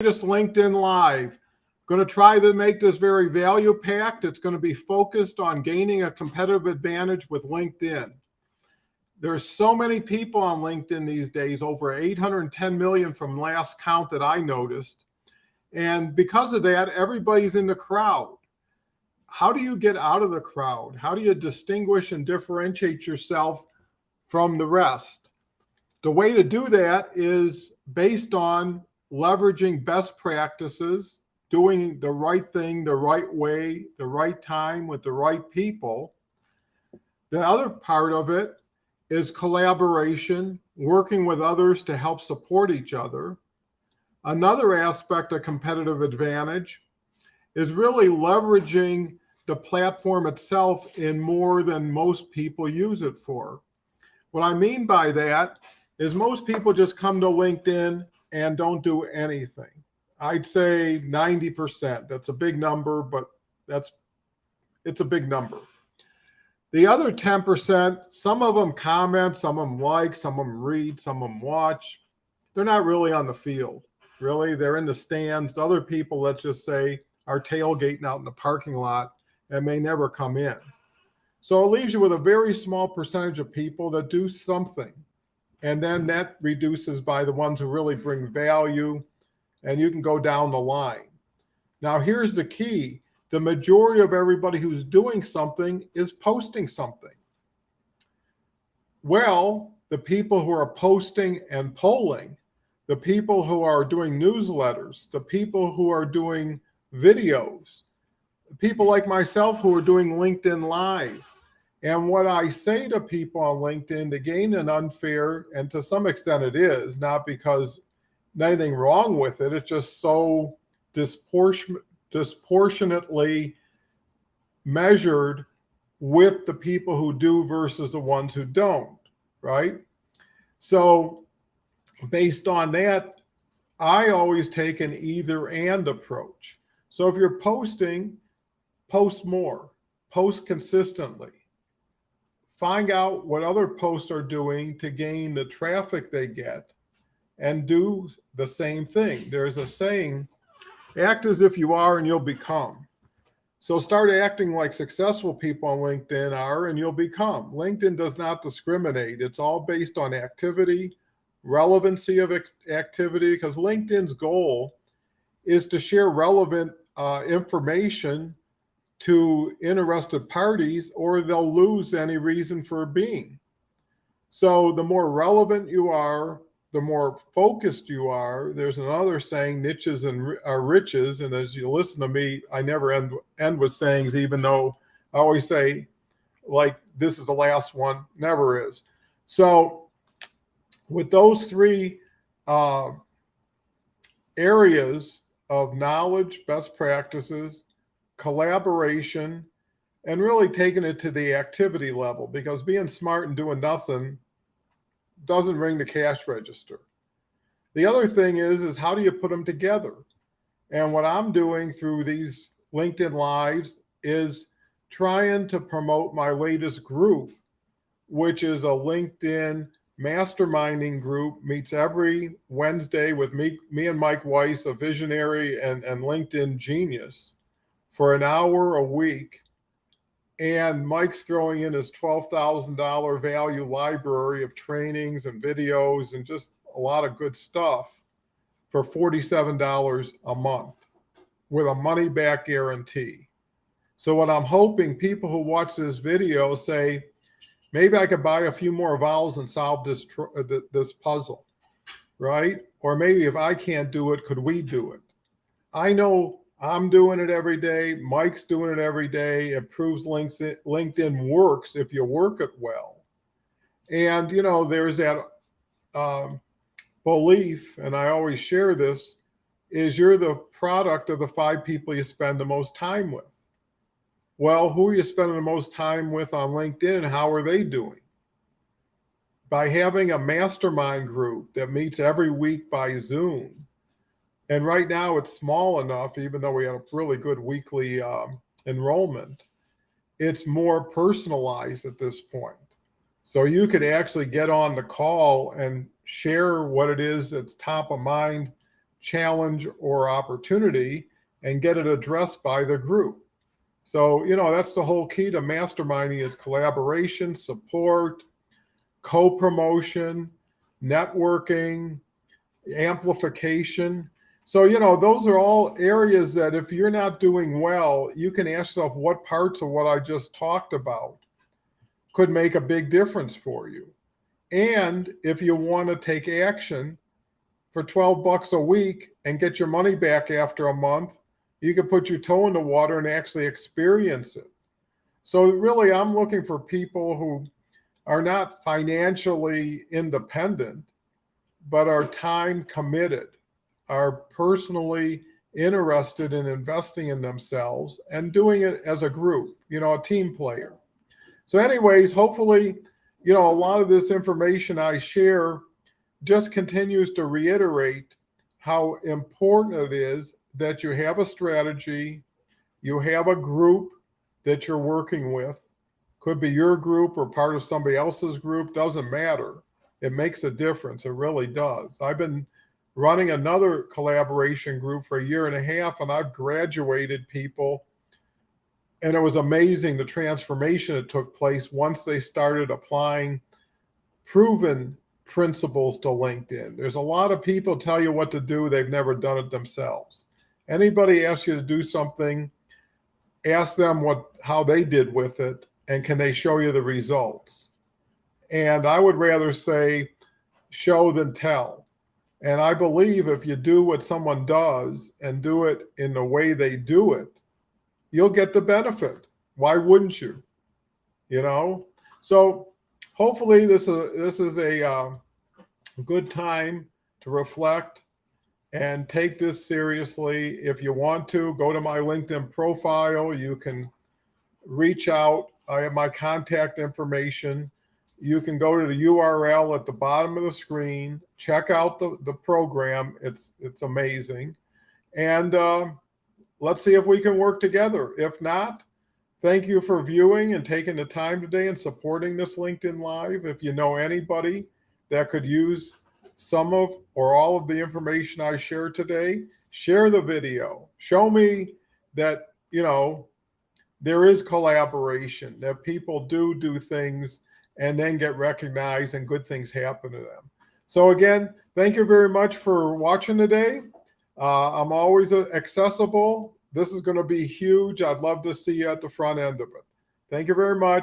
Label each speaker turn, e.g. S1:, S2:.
S1: Latest LinkedIn Live. Going to try to make this very value packed. It's going to be focused on gaining a competitive advantage with LinkedIn. There's so many people on LinkedIn these days, over 810 million from last count that I noticed. And because of that, everybody's in the crowd. How do you get out of the crowd? How do you distinguish and differentiate yourself from the rest? The way to do that is based on leveraging best practices, doing the right thing the right way, the right time with the right people. The other part of it is collaboration, working with others to help support each other. Another aspect of competitive advantage is really leveraging the platform itself in more than most people use it for. What I mean by that is most people just come to LinkedIn and don't do anything. I'd say 90%. That's a big number, but it's a big number. The other 10%, some of them comment, some of them like, some of them read, some of them watch. They're not really on the field. Really, they're in the stands. Other people, let's just say, are tailgating out in the parking lot and may never come in. So it leaves you with a very small percentage of people that do something. And then that reduces by the ones who really bring value, and you can go down the line. Now, here's the key. The majority of everybody who's doing something is posting something. Well, the people who are posting and polling, the people who are doing newsletters, the people who are doing videos, people like myself who are doing LinkedIn Live. And what I say to people on LinkedIn to gain an unfair, and to some extent it is, not because anything wrong with it, it's just so disproportionately measured with the people who do versus the ones who don't, right? So based on that, I always take an either and approach. So if you're posting, post more, post consistently. Find out what other posts are doing to gain the traffic they get and do the same thing. There's a saying, act as if you are and you'll become. So start acting like successful people on LinkedIn are and you'll become. LinkedIn does not discriminate. It's all based on activity, relevancy of activity, because LinkedIn's goal is to share relevant information to interested parties, or they'll lose any reason for being. So the more relevant you are, the more focused you are. There's another saying, niches are riches. And as you listen to me, I never end with sayings, even though I always say, like, this is the last one. Never is. So with those three areas of knowledge, best practices, collaboration, and really taking it to the activity level, because being smart and doing nothing doesn't ring the cash register. The other thing is how do you put them together? And what I'm doing through these LinkedIn Lives is trying to promote my latest group, which is a LinkedIn masterminding group, meets every Wednesday with me and Mike Weiss, a visionary and LinkedIn genius, for an hour a week. And Mike's throwing in his $12,000 value library of trainings and videos and just a lot of good stuff for $47 a month with a money back guarantee. So what I'm hoping people who watch this video say, maybe I could buy a few more vowels and solve this puzzle, right? Or maybe if I can't do it, could we do it? I know I'm doing it every day. Mike's doing it every day. It proves LinkedIn works if you work it well. And, you know, there's that belief, and I always share this, is you're the product of the 5 people you spend the most time with. Well, who are you spending the most time with on LinkedIn and how are they doing? By having a mastermind group that meets every week by Zoom. And right now it's small enough, even though we had a really good weekly enrollment, it's more personalized at this point. So you could actually get on the call and share what it is that's top of mind challenge or opportunity and get it addressed by the group. So, that's the whole key to masterminding is collaboration, support, co-promotion, networking, amplification. So, those are all areas that if you're not doing well, you can ask yourself what parts of what I just talked about could make a big difference for you. And if you want to take action for $12 a week and get your money back after a month, you can put your toe in the water and actually experience it. So really, I'm looking for people who are not financially independent, but are time committed, are personally interested in investing in themselves and doing it as a group, a team player. So anyways, hopefully, a lot of this information I share just continues to reiterate how important it is that you have a strategy, you have a group that you're working with. Could be your group or part of somebody else's group, doesn't matter. It makes a difference. It really does. I've been running another collaboration group for a year and a half, and I've graduated people. And it was amazing the transformation that took place once they started applying proven principles to LinkedIn. There's a lot of people tell you what to do, they've never done it themselves. Anybody asks you to do something, ask them how they did with it, and can they show you the results? And I would rather say show than tell. And I believe if you do what someone does and do it in the way they do it, you'll get the benefit. Why wouldn't you? So hopefully this is a good time to reflect and take this seriously. If you want to, go to my LinkedIn profile. You can reach out. I have my contact information. You can go to the URL at the bottom of the screen. Check out the program. It's amazing. And let's see if we can work together. If not, thank you for viewing and taking the time today and supporting this LinkedIn Live. If you know anybody that could use some of or all of the information I shared today, share the video. Show me that, there is collaboration, that people do things and then get recognized and good things happen to them. So again, thank you very much for watching today. I'm always accessible. This is going to be huge. I'd love to see you at the front end of it. Thank you very much.